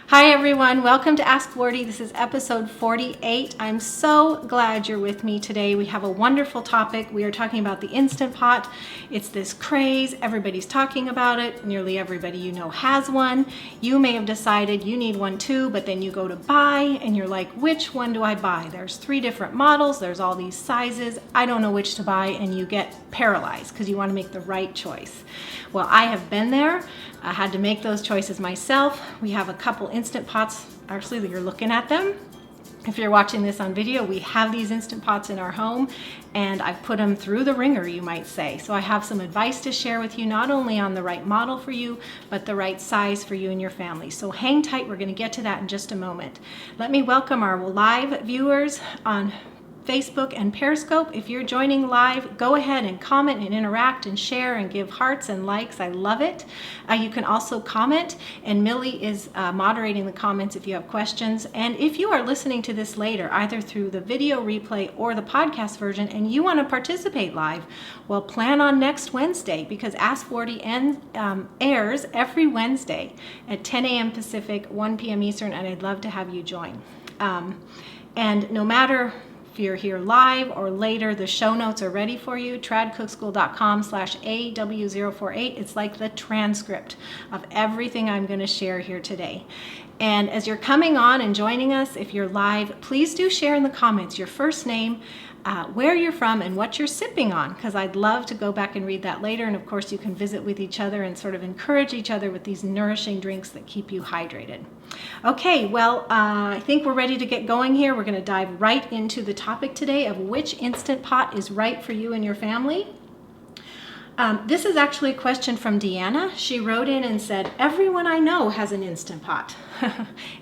Hi everyone, welcome to Ask Wardee. This is episode 48. I'm so glad you're with me today. We have a wonderful topic. We are talking about the Instant Pot. It's this craze, everybody's talking about it. Nearly everybody you know has one. You may have decided you need one too, but then you go to buy and you're like, which one do I buy? There's 3 different models, there's all these sizes. I don't know which to buy, and you get paralyzed because you want to make the right choice. Well, I have been there. I had to make those choices myself. We have a couple Instant Pots. Actually, you're looking at them. If you're watching this on video, we have these Instant Pots in our home, and I've put them through the ringer, you might say. So I have some advice to share with you, not only on the right model for you, but the right size for you and your family. So hang tight, we're gonna get to that in just a moment. Let me welcome our live viewers on Facebook and Periscope. If you're joining live, go ahead and comment and interact and share and give hearts and likes. I love it. You can also comment, and Millie is moderating the comments if you have questions. And if you are listening to this later, either through the video replay or the podcast version, and you want to participate live, well, plan on next Wednesday, because Ask Wardee airs every Wednesday at 10 a.m. Pacific, 1 p.m. Eastern, and I'd love to have you join. And no matter if you're here live or later, the show notes are ready for you. tradcookschool.com/AW048. It's like the transcript of everything I'm going to share here today. And as you're coming on and joining us, if you're live, please do share in the comments your first name, where you're from, and what you're sipping on, because I'd love to go back and read that later. And of course, you can visit with each other and sort of encourage each other with these nourishing drinks that keep you hydrated. Okay, well, I think we're ready to get going here. We're going to dive right into the topic today of which Instant Pot is right for you and your family. This is actually a question from Deanna. She wrote in and said, everyone I know has an Instant Pot.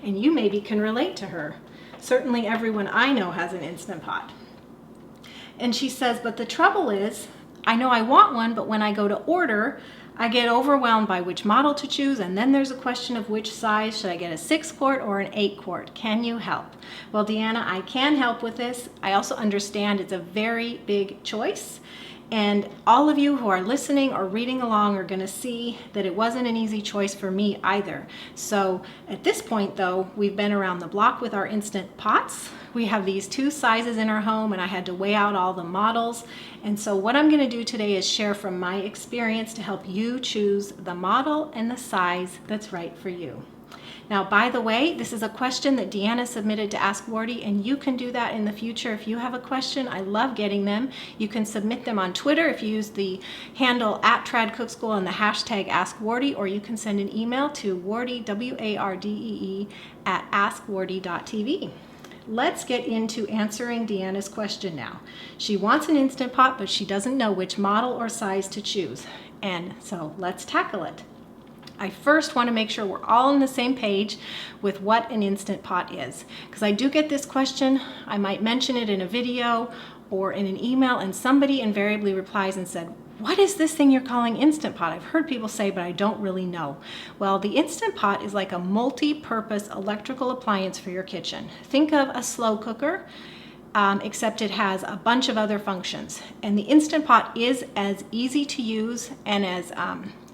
And you maybe can relate to her. Certainly everyone I know has an Instant Pot. And she says, but the trouble is, I know I want one, but when I go to order, I get overwhelmed by which model to choose, and then there's a question of which size. Should I get a 6-quart or an 8-quart? Can you help? Well, Deanna, I can help with this. I also understand it's a very big choice. And all of you who are listening or reading along are going to see that it wasn't an easy choice for me either. So at this point, though, we've been around the block with our Instant Pots. We have these 2 sizes in our home, and I had to weigh out all the models. And so what I'm going to do today is share from my experience to help you choose the model and the size that's right for you. Now, by the way, this is a question that Deanna submitted to Ask Wardee, and you can do that in the future. If you have a question, I love getting them. You can submit them on Twitter if you use the handle @TradCookSchool and the hashtag AskWardee, or you can send an email to Wardee, WARDEE, @askwardee.tv. Let's get into answering Deanna's question now. She wants an Instant Pot, but she doesn't know which model or size to choose. And so let's tackle it. I first want to make sure we're all on the same page with what an Instant Pot is, because I do get this question. I might mention it in a video or in an email, and somebody invariably replies and said, what is this thing you're calling Instant Pot? I've heard people say, but I don't really know. Well, the Instant Pot is like a multi-purpose electrical appliance for your kitchen. Think of a slow cooker, except it has a bunch of other functions. And the Instant Pot is as easy to use and as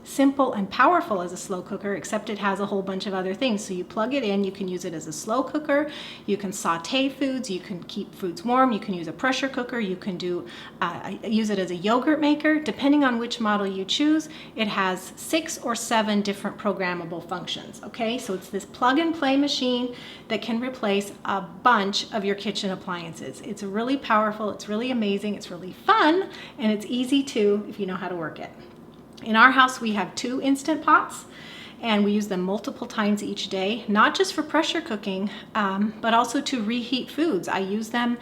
simple and powerful as a slow cooker, except it has a whole bunch of other things. So you plug it in, you can use it as a slow cooker, you can saute foods, you can keep foods warm, you can use a pressure cooker, you can use it as a yogurt maker. Depending on which model you choose, it has 6 or 7 different programmable functions. Okay, so it's this plug and play machine that can replace a bunch of your kitchen appliances. It's really powerful, it's really amazing, it's really fun, and it's easy too if you know how to work it. In our house, we have 2 Instant Pots, and we use them multiple times each day, not just for pressure cooking, but also to reheat foods. I use them,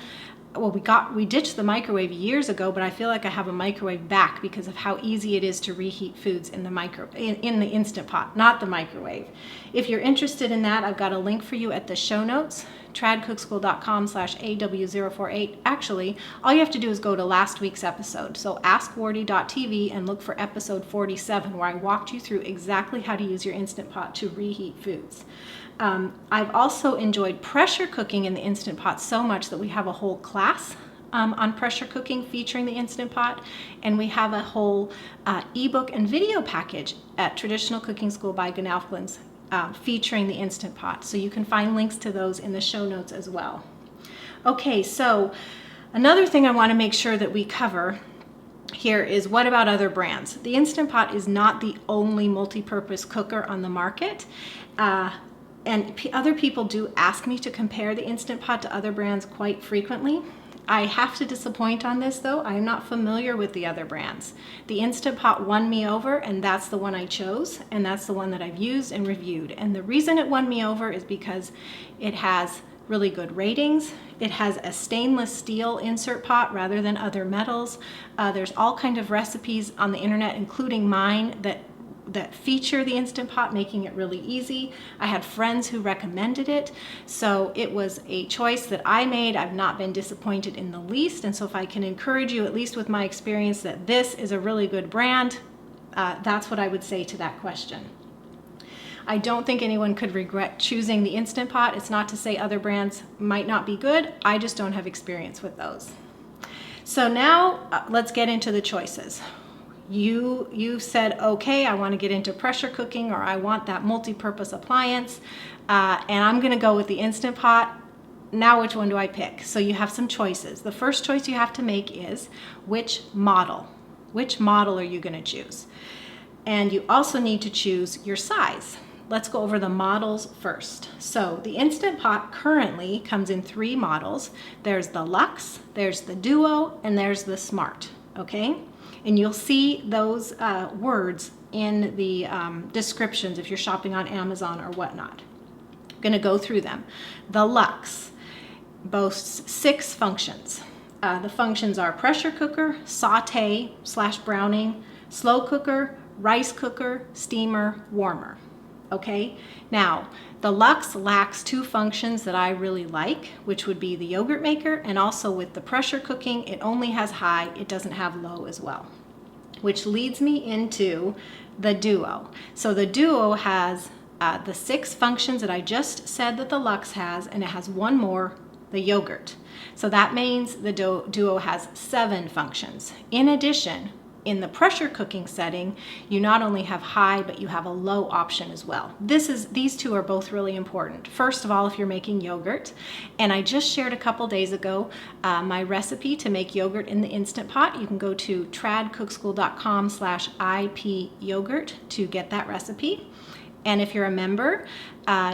well, we ditched the microwave years ago, but I feel like I have a microwave back because of how easy it is to reheat foods in the Instant Pot, not the microwave. If you're interested in that, I've got a link for you at the show notes. tradcookschool.com/AW048. Actually, all you have to do is go to last week's episode. So askwardee.tv and look for episode 47, where I walked you through exactly how to use your Instant Pot to reheat foods. I've also enjoyed pressure cooking in the Instant Pot so much that we have a whole class on pressure cooking featuring the Instant Pot, and we have a whole ebook and video package at Traditional Cooking School by Gnalflin's featuring the Instant Pot. So you can find links to those in the show notes as well. Okay, so another thing I want to make sure that we cover here is, what about other brands? The Instant Pot is not the only multi-purpose cooker on the market. And other people do ask me to compare the Instant Pot to other brands quite frequently. I have to disappoint on this though. I am not familiar with the other brands. The Instant Pot won me over, and that's the one I chose, and that's the one that I've used and reviewed. And the reason it won me over is because it has really good ratings. It has a stainless steel insert pot rather than other metals. There's all kinds of recipes on the internet, including mine, that feature the Instant Pot, making it really easy. I had friends who recommended it, so it was a choice that I made. I've not been disappointed in the least, and so if I can encourage you, at least with my experience, that this is a really good brand, that's what I would say to that question. I don't think anyone could regret choosing the Instant Pot. It's not to say other brands might not be good. I just don't have experience with those. So now let's get into the choices. You said, okay, I want to get into pressure cooking, or I want that multi-purpose appliance, and I'm going to go with the Instant Pot. Now which one do I pick? So you have some choices. The first choice you have to make is which model. Which model are you going to choose? And you also need to choose your size. Let's go over the models first. So the Instant Pot currently comes in 3 models. There's the Luxe, there's the Duo, and there's the Smart, okay? And you'll see those words in the descriptions if you're shopping on Amazon or whatnot. I'm gonna go through them. The Luxe boasts 6 functions. The functions are pressure cooker, saute/browning, slow cooker, rice cooker, steamer, warmer. Okay, now the Luxe lacks 2 functions that I really like, which would be the yogurt maker, and also with the pressure cooking, it only has high, it doesn't have low as well. Which leads me into the Duo. So the Duo has the 6 functions that I just said that the Luxe has, and it has one more, the yogurt. So that means the Duo has 7 functions. In addition, in the pressure cooking setting, you not only have high, but you have a low option as well. These 2 are both really important. First of all, if you're making yogurt, and I just shared a couple days ago my recipe to make yogurt in the Instant Pot. You can go to tradcookschool.com/IP yogurt to get that recipe. And if you're a member,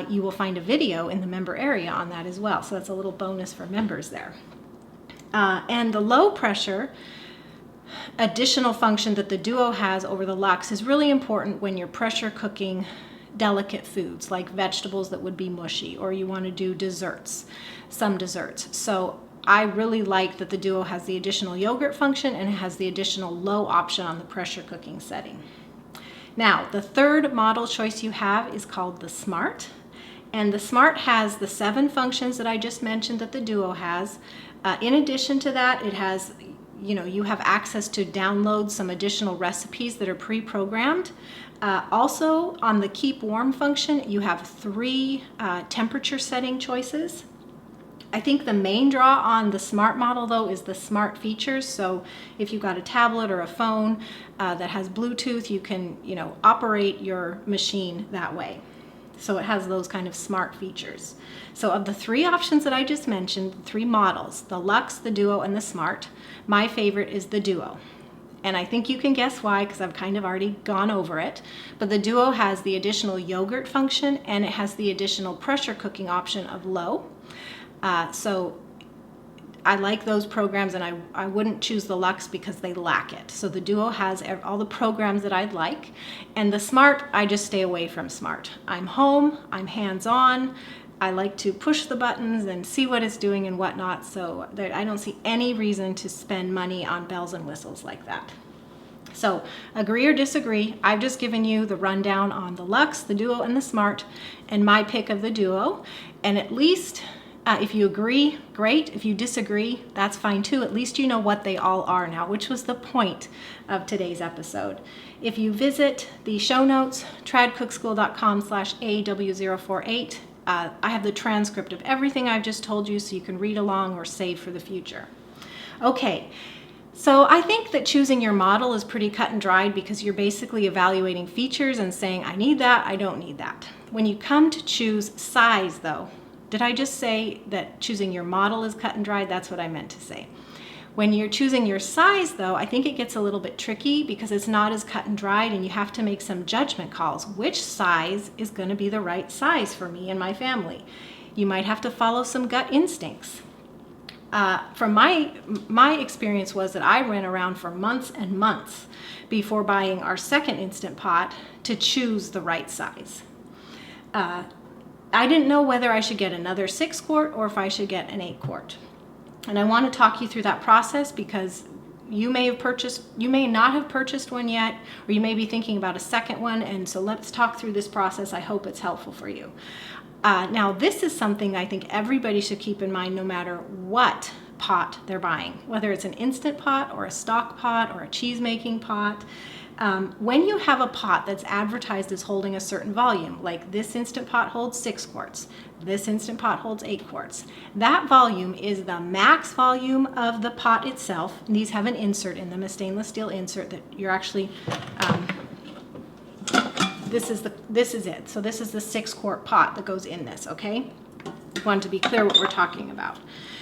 you will find a video in the member area on that as well. So that's a little bonus for members there. And the low pressure additional function that the Duo has over the Luxe is really important when you're pressure cooking delicate foods like vegetables that would be mushy, or you want to do desserts, some desserts. So I really like that the Duo has the additional yogurt function and it has the additional low option on the pressure cooking setting. Now, the third model choice you have is called the Smart. And the Smart has the 7 functions that I just mentioned that the Duo has. In addition to that, it has, you have access to download some additional recipes that are pre-programmed. Also, on the Keep Warm function, you have 3 temperature setting choices. I think the main draw on the Smart model though is the Smart features. So if you've got a tablet or a phone that has Bluetooth, you can, operate your machine that way. So it has those kind of smart features. So of the 3 options that I just mentioned, 3 models, the Luxe, the Duo, and the Smart, my favorite is the Duo. And I think you can guess why, because I've kind of already gone over it. But the Duo has the additional yogurt function, and it has the additional pressure cooking option of low. So I like those programs, and I wouldn't choose the Luxe because they lack it. So the Duo has all the programs that I'd like, and the Smart, I just stay away from Smart. I'm home, I'm hands-on, I like to push the buttons and see what it's doing and whatnot, so I don't see any reason to spend money on bells and whistles like that. So agree or disagree, I've just given you the rundown on the Luxe, the Duo, and the Smart, and my pick of the Duo, and at least if you agree, great. If you disagree, that's fine too. At least you know what they all are now, which was the point of today's episode. If you visit the show notes, tradcookschool.com/AW048, I have the transcript of everything I've just told you so you can read along or save for the future. Okay, So I think that choosing your model is pretty cut and dried because you're basically evaluating features and saying, I need that, I don't need that. When you come to choose size though, did I just say that choosing your model is cut and dried? That's what I meant to say. When you're choosing your size though, I think it gets a little bit tricky because it's not as cut and dried and you have to make some judgment calls. Which size is going to be the right size for me and my family? You might have to follow some gut instincts. From my experience was that I ran around for months and months before buying our second Instant Pot to choose the right size. I didn't know whether I should get another 6 quart or if I should get an 8 quart. And I want to talk you through that process because you may not have purchased one yet, or you may be thinking about a second one. And so let's talk through this process. I hope it's helpful for you. Now, this is something I think everybody should keep in mind no matter what pot they're buying, whether it's an Instant Pot or a stock pot or a cheese making pot. When you have a pot that's advertised as holding a certain volume, like this Instant Pot holds 6 quarts, this Instant Pot holds 8 quarts, that volume is the max volume of the pot itself. And these have an insert in them, a stainless steel insert that you're actually, this is it. So this is the 6 quart pot that goes in this, okay? I want to be clear what we're talking about.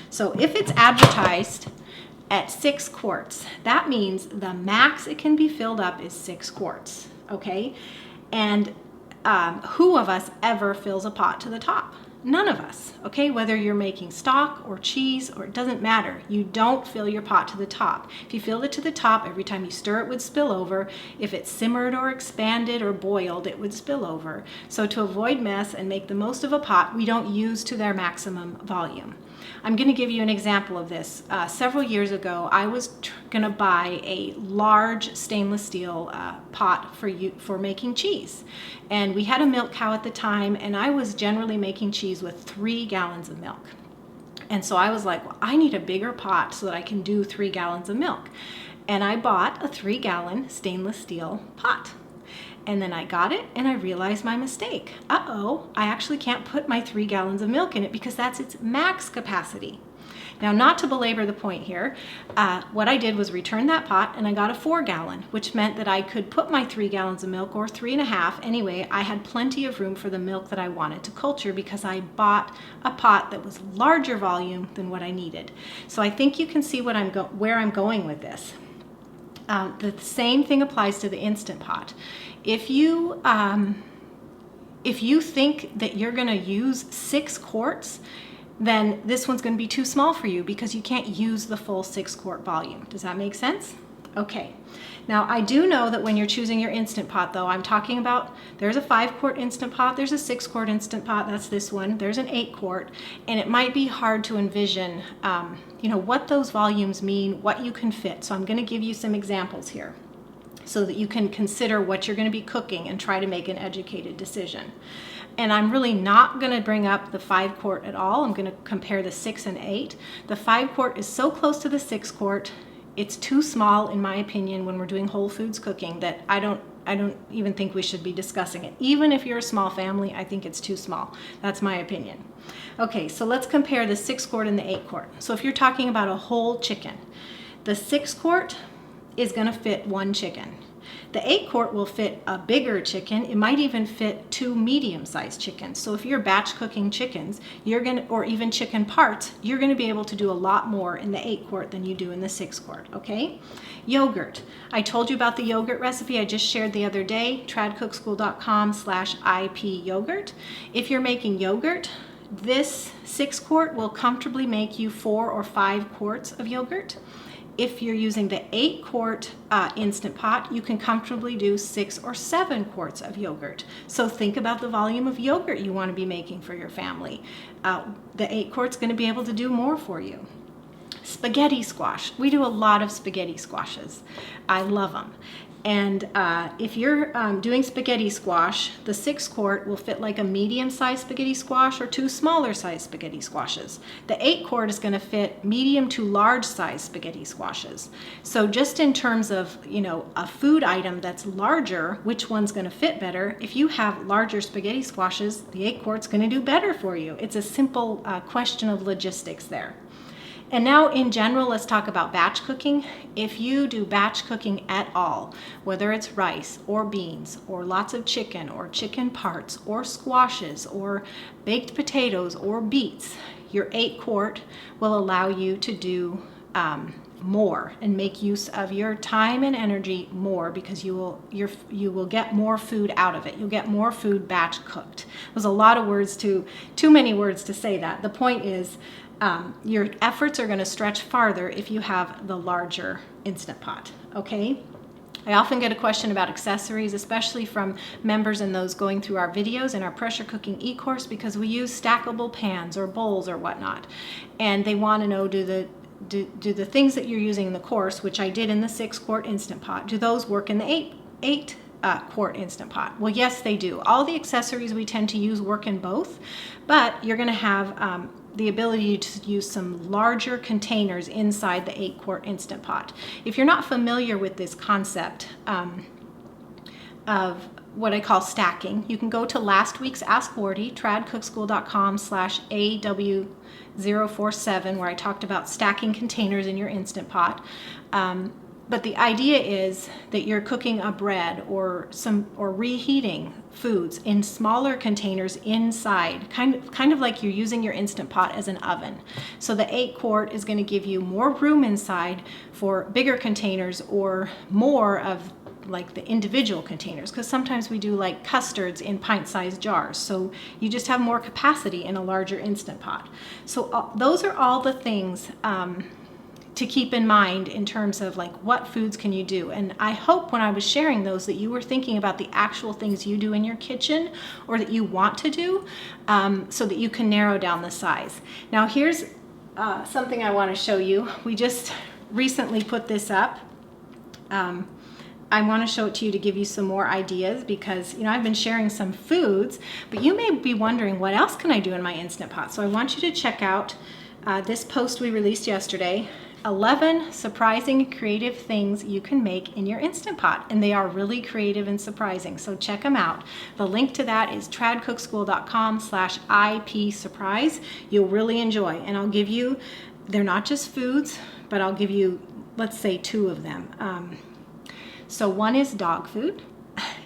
So if it's advertised at 6 quarts, that means the max it can be filled up is 6 quarts, okay? And who of us ever fills a pot to the top? None of us, okay? Whether you're making stock or cheese, or it doesn't matter. You don't fill your pot to the top. If you filled it to the top, every time you stir it would spill over. If it simmered or expanded or boiled, it would spill over. So to avoid mess and make the most of a pot, we don't use to their maximum volume. I'm going to give you an example of this. Several years ago, I was going to buy a large stainless steel pot for making cheese. And we had a milk cow at the time, and I was generally making cheese with 3 gallons of milk. And so I was like, well, I need a bigger pot so that I can do 3 gallons of milk. And I bought a 3-gallon stainless steel pot. And then I got it and I realized my mistake. Uh-oh, I actually can't put my 3 gallons of milk in it because that's its max capacity. Now, not to belabor the point here, what I did was return that pot and I got a 4-gallon, which meant that I could put my 3 gallons of milk, or 3.5. Anyway, I had plenty of room for the milk that I wanted to culture because I bought a pot that was larger volume than what I needed. So I think you can see where I'm going with this. The same thing applies to the Instant Pot. If you think that you're going to use 6 quarts, then this one's going to be too small for you because you can't use the full 6 quart volume. Does that make sense? Okay. Now, I do know that when you're choosing your Instant Pot, though, I'm talking about there's a 5 quart Instant Pot, there's a 6 quart Instant Pot, that's this one, there's an 8 quart, and it might be hard to envision, what those volumes mean, what you can fit. So I'm going to give you some examples here so that you can consider what you're going to be cooking and try to make an educated decision. And I'm really not going to bring up the 5 quart at all. I'm going to compare the 6 and 8. The 5 quart is so close to the 6 quart. It's too small, in my opinion, when we're doing whole foods cooking, that I don't even think we should be discussing it. Even if you're a small family, I think it's too small. That's my opinion. Okay, so let's compare the 6 quart and the 8 quart. So if you're talking about a whole chicken, the 6 quart is going to fit 1 chicken. The 8 quart will fit a bigger chicken. It might even fit 2 medium-sized chickens. So if you're batch cooking chickens, or even chicken parts, you're going to be able to do a lot more in the 8 quart than you do in the 6 quart, okay? Yogurt. I told you about the yogurt recipe I just shared the other day, tradcookschool.com/IP yogurt. If you're making yogurt, this 6 quart will comfortably make you 4 or 5 quarts of yogurt. If you're using the 8 quart Instant Pot, you can comfortably do 6 or 7 quarts of yogurt. So think about the volume of yogurt you want to be making for your family. The 8 quart's going to be able to do more for you. Spaghetti squash. We do a lot of spaghetti squashes. I love them. And if you're doing spaghetti squash, the 6 quart will fit like a medium-sized spaghetti squash or 2 smaller-sized spaghetti squashes. The 8 quart is going to fit medium to large-sized spaghetti squashes. So just in terms of, a food item that's larger, which one's going to fit better? If you have larger spaghetti squashes, the 8 quart's going to do better for you. It's a simple question of logistics there. And now in general, let's talk about batch cooking. If you do batch cooking at all, whether it's rice or beans or lots of chicken or chicken parts or squashes or baked potatoes or beets, your 8 quart will allow you to do more and make use of your time and energy more, because you will get more food out of it. You'll get more food batch cooked. There's a lot of words, too many words to say that. The point is, your efforts are going to stretch farther if you have the larger Instant Pot, okay? I often get a question about accessories, especially from members and those going through our videos in our pressure cooking e-course, because we use stackable pans or bowls or whatnot. And they want to know, do the things that you're using in the course, which I did in the 6 quart Instant Pot, do those work in the 8 quart Instant Pot? Well, yes, they do. All the accessories we tend to use work in both, but you're going to have the ability to use some larger containers inside the 8 quart Instant Pot. If you're not familiar with this concept of what I call stacking, you can go to last week's Ask Wardee, tradcookschool.com/AW047, where I talked about stacking containers in your Instant Pot. But the idea is that you're cooking a bread or reheating foods in smaller containers inside, kind of like you're using your Instant Pot as an oven. So the 8 quart is going to give you more room inside for bigger containers or more of like the individual containers, because sometimes we do like custards in pint-sized jars. So you just have more capacity in a larger Instant Pot. So those are all the things to keep in mind in terms of like what foods can you do. And I hope when I was sharing those that you were thinking about the actual things you do in your kitchen or that you want to do, so that you can narrow down the size. Now here's something I want to show you. We just recently put this up. I want to show it to you to give you some more ideas, because I've been sharing some foods, but you may be wondering, what else can I do in my Instant Pot? So I want you to check out this post we released yesterday, 11 surprising creative things you can make in your Instant Pot, and they are really creative and surprising, so check them out. The link to that is tradcookschool.com/IP-surprise. You'll really enjoy, and I'll give you, they're not just foods, but I'll give you, let's say, 2 of them. So one is dog food.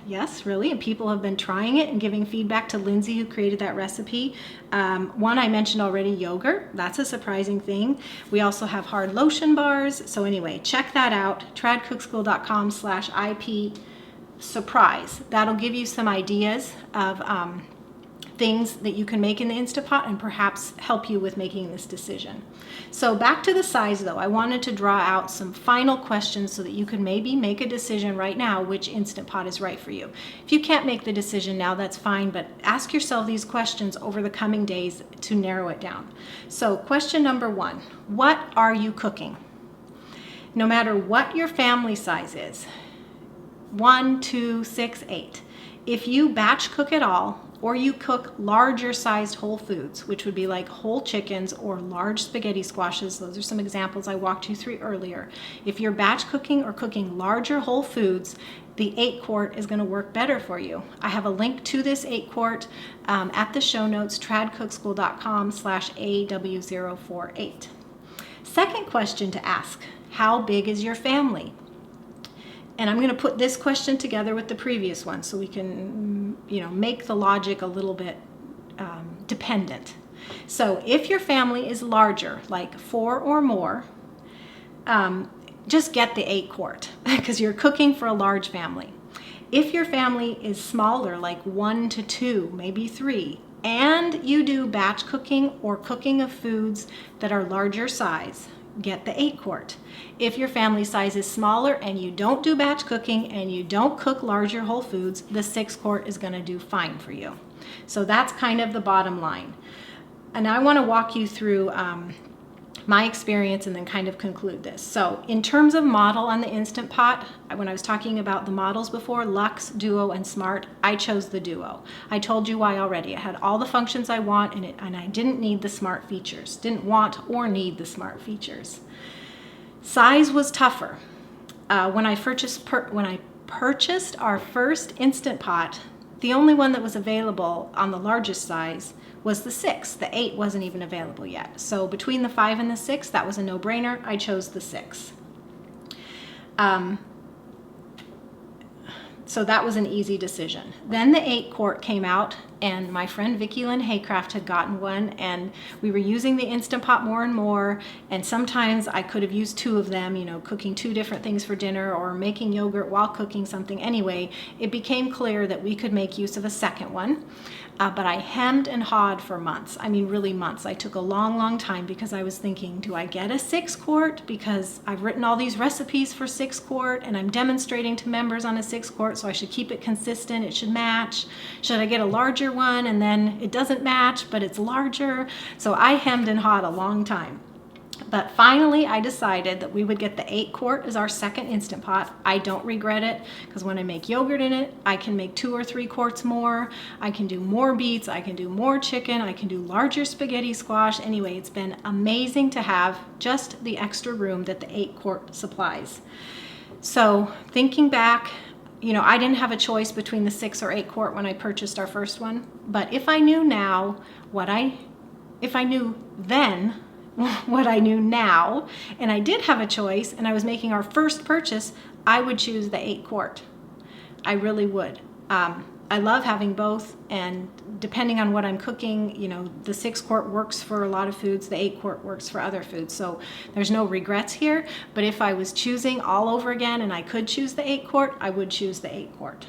Yes, really, and people have been trying it and giving feedback to Lindsay, who created that recipe. One I mentioned already, yogurt. That's a surprising thing. We also have hard lotion bars. So anyway, check that out, tradcookschool.com/IP-surprise. That'll give you some ideas of things that you can make in the Instant Pot and perhaps help you with making this decision. So back to the size though, I wanted to draw out some final questions so that you can maybe make a decision right now which Instant Pot is right for you. If you can't make the decision now, that's fine, but ask yourself these questions over the coming days to narrow it down. So question number 1, what are you cooking? No matter what your family size is, 1, 2, 6, 8, if you batch cook at all, or you cook larger sized whole foods, which would be like whole chickens or large spaghetti squashes. Those are some examples I walked you through earlier. If you're batch cooking or cooking larger whole foods, the 8 quart is going to work better for you. I have a link to this 8 quart at the show notes, tradcookschool.com/AW048. Second question to ask, how big is your family? And I'm going to put this question together with the previous one so we can, make the logic a little bit dependent. So if your family is larger, like 4 or more, just get the 8 quart because you're cooking for a large family. If your family is smaller, like 1 to 2, maybe 3, and you do batch cooking or cooking of foods that are larger size, get the 8 quart. If your family size is smaller and you don't do batch cooking and you don't cook larger whole foods, the 6 quart is going to do fine for you. So that's kind of the bottom line. And I want to walk you through my experience and then kind of conclude this. So in terms of model on the Instant Pot, when I was talking about the models before, Luxe, Duo, and Smart, I chose the Duo. I told you why already. It had all the functions I want and I didn't need the Smart features. Didn't want or need the Smart features. Size was tougher. When I purchased our first Instant Pot, The only one that was available on the largest size was the 6. The 8 wasn't even available yet. So between the 5 and the 6, that was a no-brainer. I chose the 6. So that was an easy decision. Then the 8 quart came out, and my friend Vicki Lynn Haycraft had gotten one, and we were using the Instant Pot more and more, and sometimes I could have used 2 of them, you know, cooking 2 different things for dinner or making yogurt while cooking something. Anyway, it became clear that we could make use of a second one. But I hemmed and hawed for months. I mean, really months. I took a long time because I was thinking, do I get a 6 quart? Because I've written all these recipes for 6 quart and I'm demonstrating to members on a 6 quart, so I should keep it consistent. It should match. Should I get a larger one and then it doesn't match, but it's larger? So I hemmed and hawed a long time. But finally, I decided that we would get the 8 quart as our second Instant Pot. I don't regret it, because when I make yogurt in it, I can make 2 or 3 quarts more. I can do more beets. I can do more chicken. I can do larger spaghetti squash. Anyway, it's been amazing to have just the extra room that the 8 quart supplies. So thinking back, you know, I didn't have a choice between the 6 or 8 quart when I purchased our first one. But if I knew now if I knew then what I knew now, and I did have a choice, and I was making our first purchase, I would choose the 8 quart. I really would. I love having both, and depending on what I'm cooking, you know, the 6 quart works for a lot of foods, the 8 quart works for other foods, so there's no regrets here. But if I was choosing all over again and I could choose the 8 quart, I would choose the 8 quart.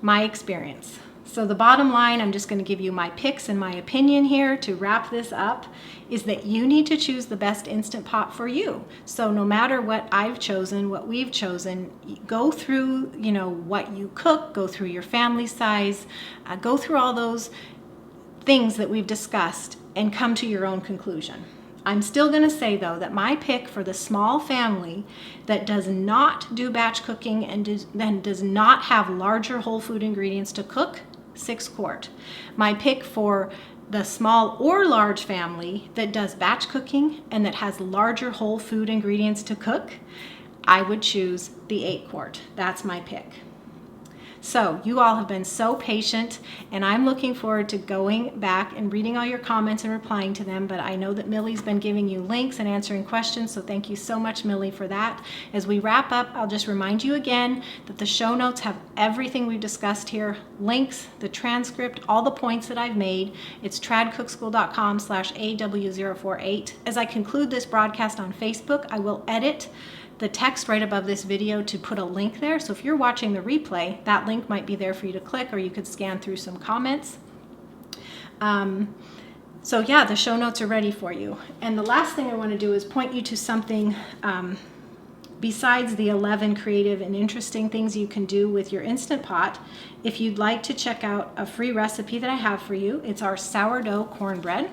My experience. So the bottom line, I'm just going to give you my picks and my opinion here to wrap this up, is that you need to choose the best Instant Pot for you. So no matter what I've chosen, what we've chosen, go through, you know, what you cook, go through your family size, go through all those things that we've discussed and come to your own conclusion. I'm still going to say, though, that my pick for the small family that does not do batch cooking and does not have larger whole food ingredients to cook, 6 quart. My pick for the small or large family that does batch cooking and that has larger whole food ingredients to cook, I would choose the 8 quart. That's my pick. So you all have been so patient, and I'm looking forward to going back and reading all your comments and replying to them. But I know that Millie's been giving you links and answering questions, so thank you so much, Millie, for that. As we wrap up, I'll just remind you again that the show notes have everything we've discussed here, links, the transcript, all the points that I've made. It's tradcookschool.com/AW048. As I conclude this broadcast on Facebook, I will edit the text right above this video to put a link there. So if you're watching the replay, that link might be there for you to click, or you could scan through some comments. So yeah, the show notes are ready for you. And the last thing I want to do is point you to something besides the 11 creative and interesting things you can do with your Instant Pot. If you'd like to check out a free recipe that I have for you, it's our sourdough cornbread.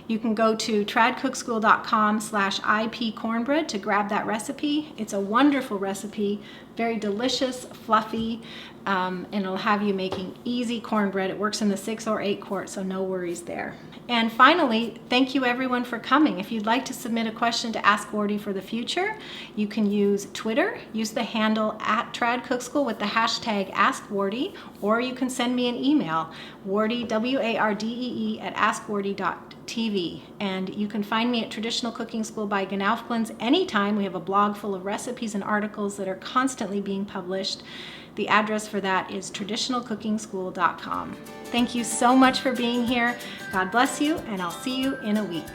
You can go to tradcookschool.com/IP Cornbread to grab that recipe. It's a wonderful recipe, very delicious, fluffy, and it'll have you making easy cornbread. It works in the 6 or 8 quart, so no worries there. And finally, thank you everyone for coming. If you'd like to submit a question to Ask Wardee for the future, you can use Twitter, use the handle @TradCookSchool with the hashtag AskWardee, or you can send me an email, Wardee, WARDEE, @askwardee.tv. And you can find me at Traditional Cooking School by Gnaufglens anytime. We have a blog full of recipes and articles that are constantly being published. The address for that is traditionalcookingschool.com. Thank you so much for being here. God bless you, and I'll see you in a week.